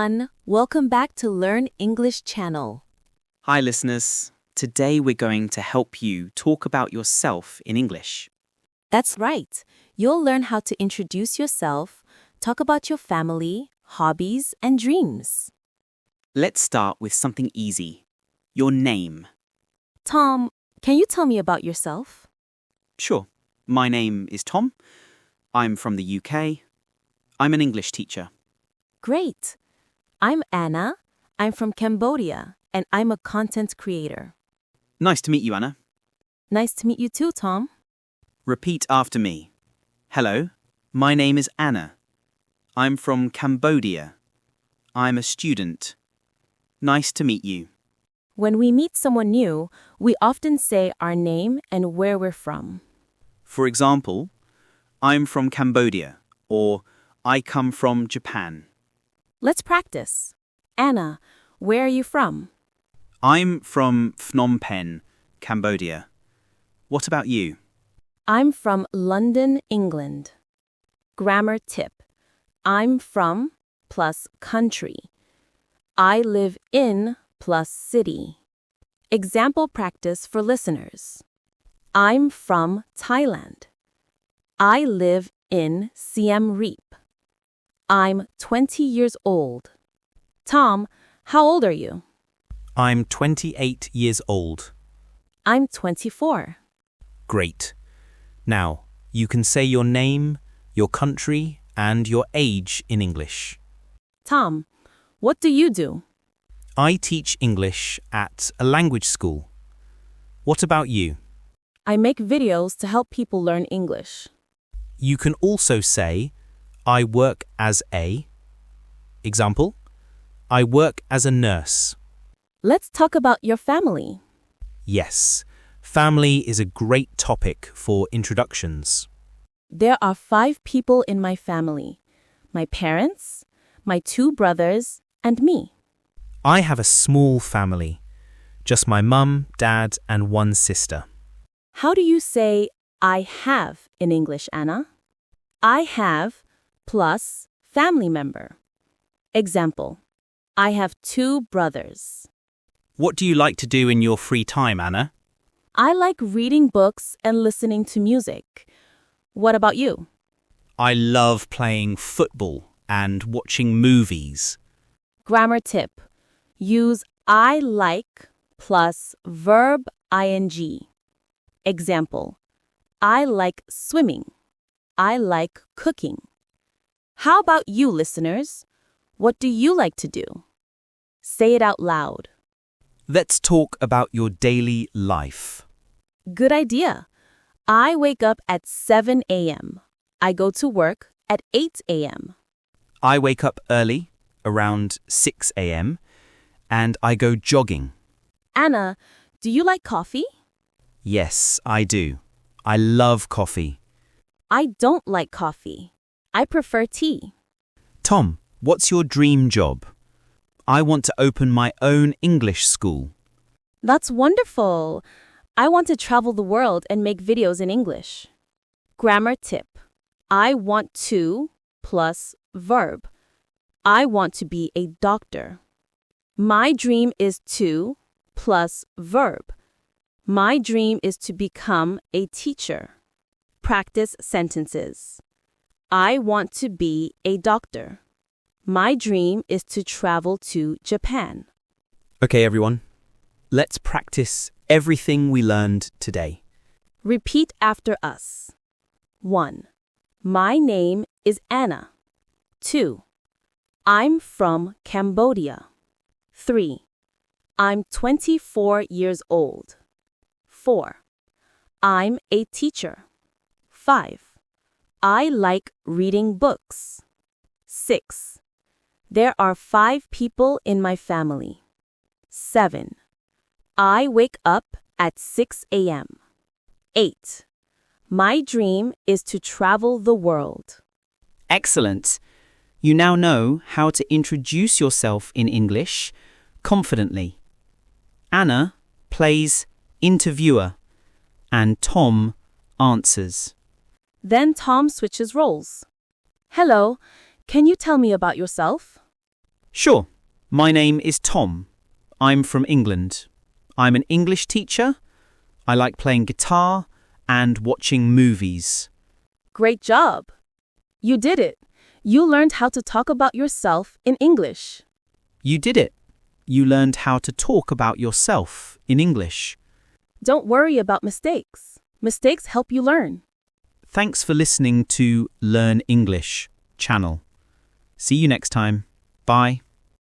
everyone. Welcome back to Learn English channel. Hi listeners. Today we're going to help you talk about yourself in English. That's right. You'll learn how to introduce yourself, talk about your family, hobbies, and dreams. Let's start with something easy. Your name. Tom, can you tell me about yourself? Sure. My name is Tom. I'm from the UK. I'm an English teacher. Great. I'm Anna. I'm from Cambodia, and I'm a content creator. Nice to meet you, Anna. Nice to meet you too, Tom. Repeat after me. Hello, my name is Anna. I'm from Cambodia. I'm a student. Nice to meet you. When we meet someone new, we often say our name and where we're from. For example, I'm from Cambodia, or I come from Japan. Let's practice. Anna, where are you from? I'm from Phnom Penh, Cambodia. What about you? I'm from London, England. Grammar tip. I'm from plus country. I live in plus city. Example practice for listeners. I'm from Thailand. I live in Siem Reap. I'm 20 years old. Tom, how old are you? I'm 28 years old. I'm 24. Great. Now, you can say your name, your country, and your age in English. Tom, what do you do? I teach English at a language school. What about you? I make videos to help people learn English. You can also say, I work as a. Example, I work as a nurse. Let's talk about your family. Yes, family is a great topic for introductions. There are 5 people in my family. My parents, my 2 brothers, and me. I have a small family, just my mum, dad, and 1 sister. How do you say I have in English, Anna? I have plus family member. Example, I have 2 brothers. What do you like to do in your free time, Anna? I like reading books and listening to music. What about you? I love playing football and watching movies. Grammar tip. Use I like plus verb ing. Example, I like swimming. I like cooking. How about you, listeners? What do you like to do? Say it out loud. Let's talk about your daily life. Good idea. I wake up at 7 a.m. I go to work at 8 a.m. I wake up early, around 6 a.m., and I go jogging. Anna, do you like coffee? Yes, I do. I love coffee. I don't like coffee. I prefer tea. Tom, what's your dream job? I want to open my own English school. That's wonderful. I want to travel the world and make videos in English. Grammar tip. I want to plus verb. I want to be a doctor. My dream is to plus verb. My dream is to become a teacher. Practice sentences. I want to be a doctor. My dream is to travel to Japan. Okay, everyone. Let's practice everything we learned today. Repeat after us. 1. My name is Anna. 2. I'm from Cambodia. 3. I'm 24 years old. 4. I'm a teacher. 5. I like reading books. 6. There are 5 people in my family. 7. I wake up at 6 a.m. 8. My dream is to travel the world. Excellent. You now know how to introduce yourself in English confidently. Anna plays interviewer and Tom answers. Then Tom switches roles. Hello, can you tell me about yourself? Sure. My name is Tom. I'm from England. I'm an English teacher. I like playing guitar and watching movies. Great job. You did it. You learned how to talk about yourself in English. You did it. You learned how to talk about yourself in English. Don't worry about mistakes. Mistakes help you learn. Thanks for listening to Learn English channel. See you next time. Bye.